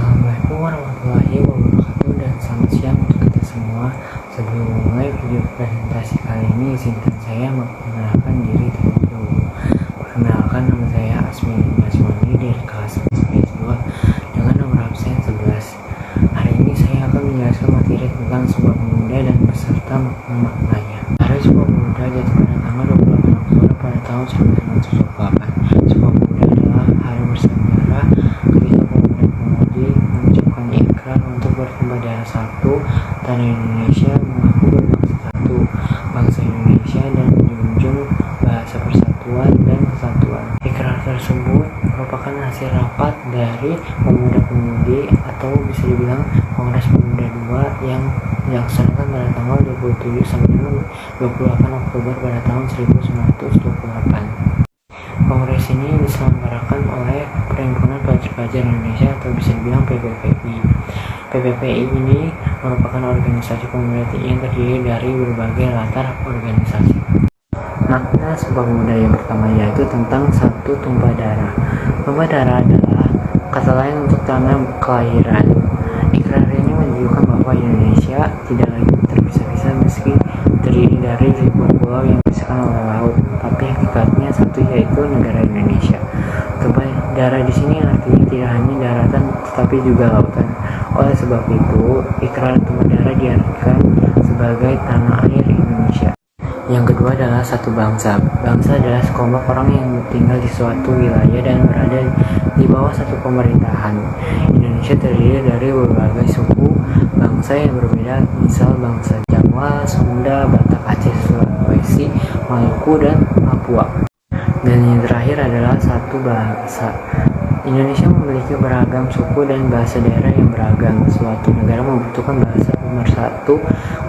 Assalamualaikum warahmatullahi wabarakatuh dan selamat siang untuk kita semua. Sebelum mulai video presentasi kali ini, izinkan saya memperkenalkan diri terlebih dahulu. Perkenalkan, nama saya Asmi Basmani dari kelas PS2 dengan nomor absen 11. Hari ini saya akan menjelaskan materi tentang Sumpah Pemuda dan beserta maknanya. Hari Sumpah Pemuda jatuh pada tanggal 28 Oktober pada tahun 1928. Sumpah Pemuda adalah hari bersejarah ketika pemuda-pemudi mengucapkan ikrar untuk bersumpah darah satu, tanah Indonesia, mengaku berbangsa satu, bangsa Indonesia, dan menjunjung bahasa persatuan dan kesatuan. Ikrar tersebut merupakan hasil rapat dari pemuda-pemudi atau bisa dibilang Kongres Pemuda II yang dilaksanakan pada tanggal 27 sampai 28 Oktober pada tahun 1928. Kongres ini diselenggarakan oleh Perhimpunan Pelajar-Pelajar Indonesia atau bisa dibilang PPPI. PPPI ini merupakan organisasi pemuda yang terdiri dari berbagai latar organisasi. Makna Sumpah Pemuda yang pertama yaitu tentang satu tumpah darah. Tumpah darah adalah kata lain untuk tanah kelahiran. Ikrar ini menunjukkan bahwa Indonesia tidak lagi terpisah-pisah meski terdiri dari ribuan pulau yang dipisahkan oleh laut, tapi hakikatnya satu yaitu negara Indonesia. Tumpah darah di sini artinya tidak hanya daratan tetapi juga lautan. Oleh sebab itu, ikrar tumpah darah diartikan sebagai tanah air Indonesia. Yang kedua adalah satu bangsa. Bangsa adalah sekelompok orang yang tinggal di suatu wilayah dan berada di bawah satu pemerintahan. Indonesia terdiri dari berbagai suku bangsa yang berbeda, misal bangsa Jawa, Sunda, Batak, Aceh, Sulawesi, Maluku, dan Papua. Dan yang terakhir adalah satu bahasa. Indonesia memiliki beragam suku dan bahasa daerah yang beragam. Suatu negara membutuhkan bahasa pemersatu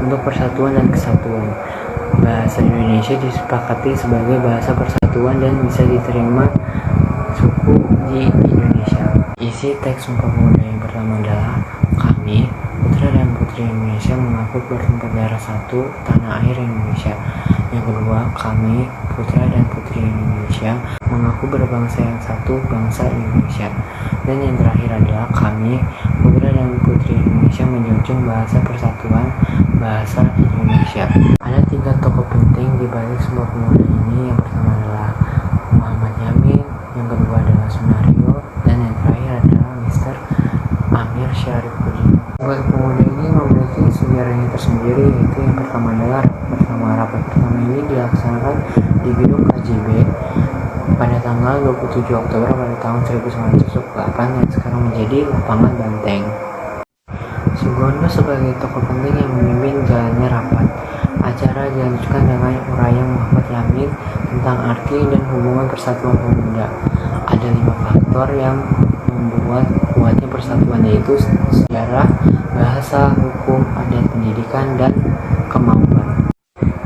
untuk persatuan dan kesatuan. Bahasa Indonesia disepakati sebagai bahasa persatuan dan bisa diterima suku di Indonesia. Isi teks Sumpah Pemuda yang pertama adalah kami, putra dan putri Indonesia, mengaku bersumpah darah satu, tanah air Indonesia. Yang kedua, kami, putra dan putri Indonesia, mengaku berbangsa yang satu, bangsa Indonesia. Dan yang terakhir adalah kami, putra dan putri Indonesia, menjunjung bahasa persatuan, bahasa Indonesia. Ada tiga tokoh penting di balik Sumpah Pemuda ini. Yang pertama adalah Muhammad Yamin, yang kedua adalah Sunario, dan yang terakhir adalah Mr. Amir Syarifuddin. Sumpah Pemuda ini memiliki sejarahnya tersendiri, yaitu yang pertama adalah rapat pertama ini dilaksanakan di gedung KJB pada tanggal 27 Oktober pada tahun 1928 yang sekarang menjadi lapangan Banteng. Sugondo sebagai tokoh penting yang memimpin jalannya rapat. Acara dilanjutkan dengan uraian Muhammad Yamin tentang arti dan hubungan persatuan pemuda. Ada 5 faktor yang membuat kuatnya persatuan, yaitu sejarah, bahasa, hukum, adat, pendidikan, dan kemampuan.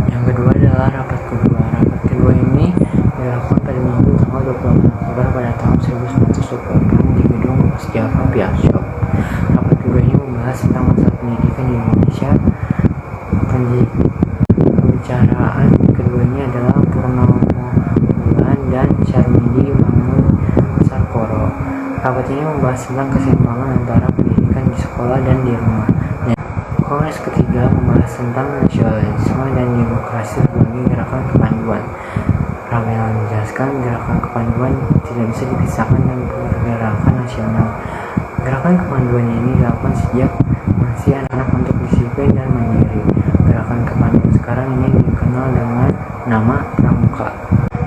Yang kedua adalah rapat kedua. Rapat kedua ini dilakukan pada Minggu tanggal 28 Oktober pada tahun 1928 di gedung Java Biashop. Rapat kedua ini membahas tentang masalah pendidikan di Indonesia. Pembicaraan keduanya adalah Purnomo Bulan dan Syarmidi Mangun Sarkoro. Rapat ini membahas tentang keseimbangan antara pendidikan di sekolah dan di rumah. Kongres ketiga membahas tentang nasionalisme dan demokrasi sebagai gerakan kepanduan. Ramelan menjelaskan gerakan kepanduan tidak bisa dipisahkan dengan gerakan nasional. Gerakan kepanduan ini dilakukan sejak masih anak-anak untuk disiplin dan mandiri. Gerakan kepanduan sekarang ini dikenal dengan nama Pramuka.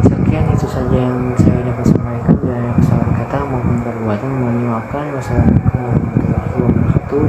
Sekian itu saja yang saya dapat sampaikan. Bila ada kesalahan kata maupun perbuatan, mohon dimaafkan. Wassalamualaikum warahmatullahi wabarakatuh.